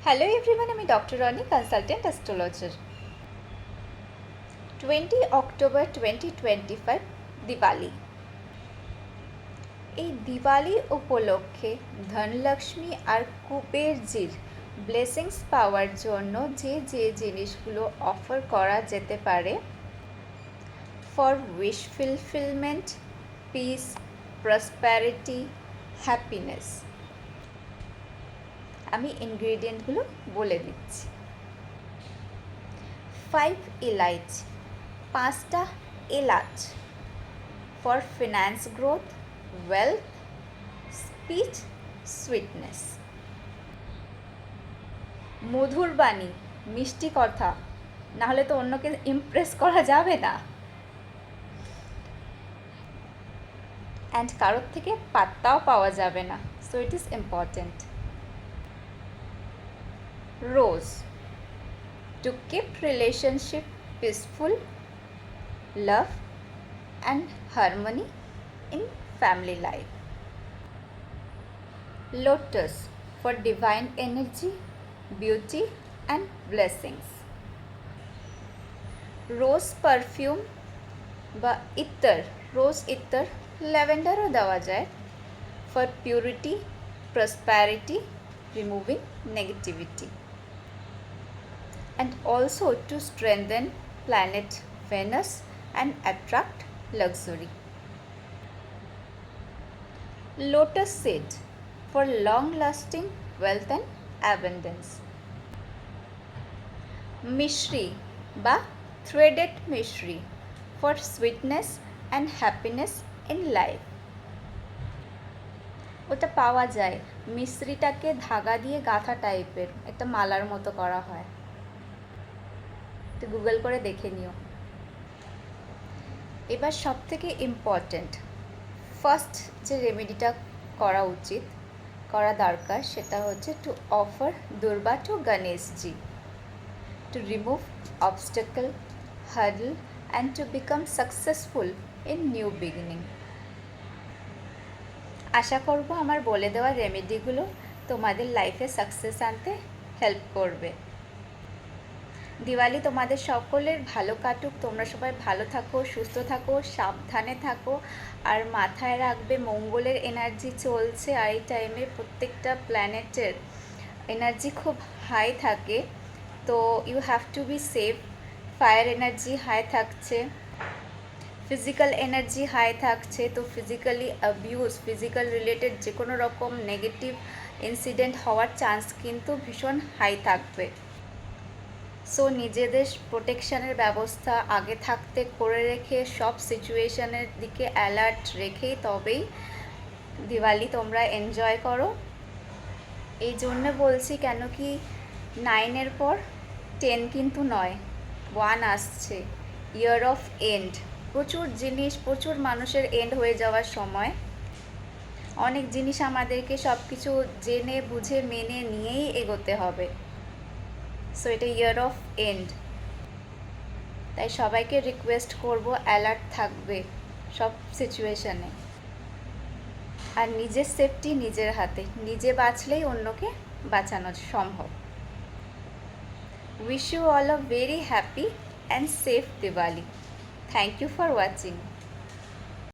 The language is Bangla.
হ্যালো এভরিওয়ান, আমি doctor Roni, consultant astrologer. 20 October 2025 Diwali. এই দিওয়ালি উপলক্ষে ধনলক্ষ্মী আর কুবেরজির ব্লেসিংস পাওয়ার জন্য যে যে জিনিসগুলো অফার করা যেতে পারে for wish fulfilment, piece, prosperity, happiness, আমি ইনগ্রেডিয়েন্টগুলো বলে দিচ্ছি। 5 ইলাইচ, 5টা এলাচ for finance growth, wealth, speech, sweetness. মধুর বাণী, মিষ্টি কথা, নাহলে তো অন্যকে ইমপ্রেস করা যাবে না। অ্যান্ড কারোর থেকে পাত্তাও পাওয়া যাবে না, so it is important. Rose, to keep relationship peaceful, love and harmony in family life. Lotus, for divine energy, beauty and blessings. Rose perfume বা ইত্তর, রোজ ইত্তর, ল্যাভেন্ডারও দেওয়া যায়, for purity, prosperity, removing negativity, and also to strengthen planet Venus and attract luxury. Lotus seed, for long lasting wealth and abundance. Mishri বা threaded mishri, for sweetness and happiness in life. ওটা পাওয়া যায়, মিশ্রিটাকে ধাগা দিয়ে গাঁথা টাইপের একটা মালার মতো করা হয়, তো গুগল করে দেখে নিও। এবার সব থেকে ইম্পর্ট্যান্ট ফার্স্ট যে রেমেডিটা করা উচিত, করা দরকার, সেটা হচ্ছে to offer durva to Ganeshji, to remove obstacle, hurdle and to become successful in new beginning. আশা করব আমার বলে দেওয়া রেমেডিগুলো তোমাদের লাইফে সাকসেস আনতে হেল্প করবে। দিওয়ালি তোমাদের সকলের ভালো কাটুক, তোমরা সবাই ভালো থাকো, সুস্থ থাকো, সাবধানে থাকো, আর মাথায় রাখবে মঙ্গলের এনার্জি চলছে, আর এই টাইমে প্রত্যেকটা প্ল্যানেটের এনার্জি খুব হাই থাকে, তো you have to be safe. Fire energy high থাকছে, ফিজিক্যাল এনার্জি হাই থাকছে, তো ফিজিক্যালি অ্যাবিউজ, ফিজিক্যাল রিলেটেড যে কোনো রকম নেগেটিভ ইনসিডেন্ট হওয়ার চান্স কিন্তু ভীষণ হাই থাকবে। সো নিজেদের প্রোটেকশানের ব্যবস্থা আগে থাকতে করে রেখে সব সিচুয়েশানের দিকে অ্যালার্ট রেখেই তবেই দিওয়ালি তোমরা এনজয় করো। এই জন্য বলছি, কেন কি 9-এর পর 10 কিন্তু নয়, 1 আসছে, ইয়ার অফ এন্ড। প্রচুর জিনিস, প্রচুর মানুষের এন্ড হয়ে যাওয়ার সময়, অনেক জিনিস আমাদেরকে সব কিছু জেনে বুঝে মেনে নিয়েই এগোতে হবে। সো এটা ইয়ার অফ এন্ড, তাই সবাইকে রিকোয়েস্ট করব অ্যালার্ট থাকবে সব সিচুয়েশানে, আর নিজের সেফটি নিজের হাতে, নিজে বাঁচলেই অন্যকে বাঁচানো সম্ভব। Wish you all a very happy and safe Diwali. Thank you for watching.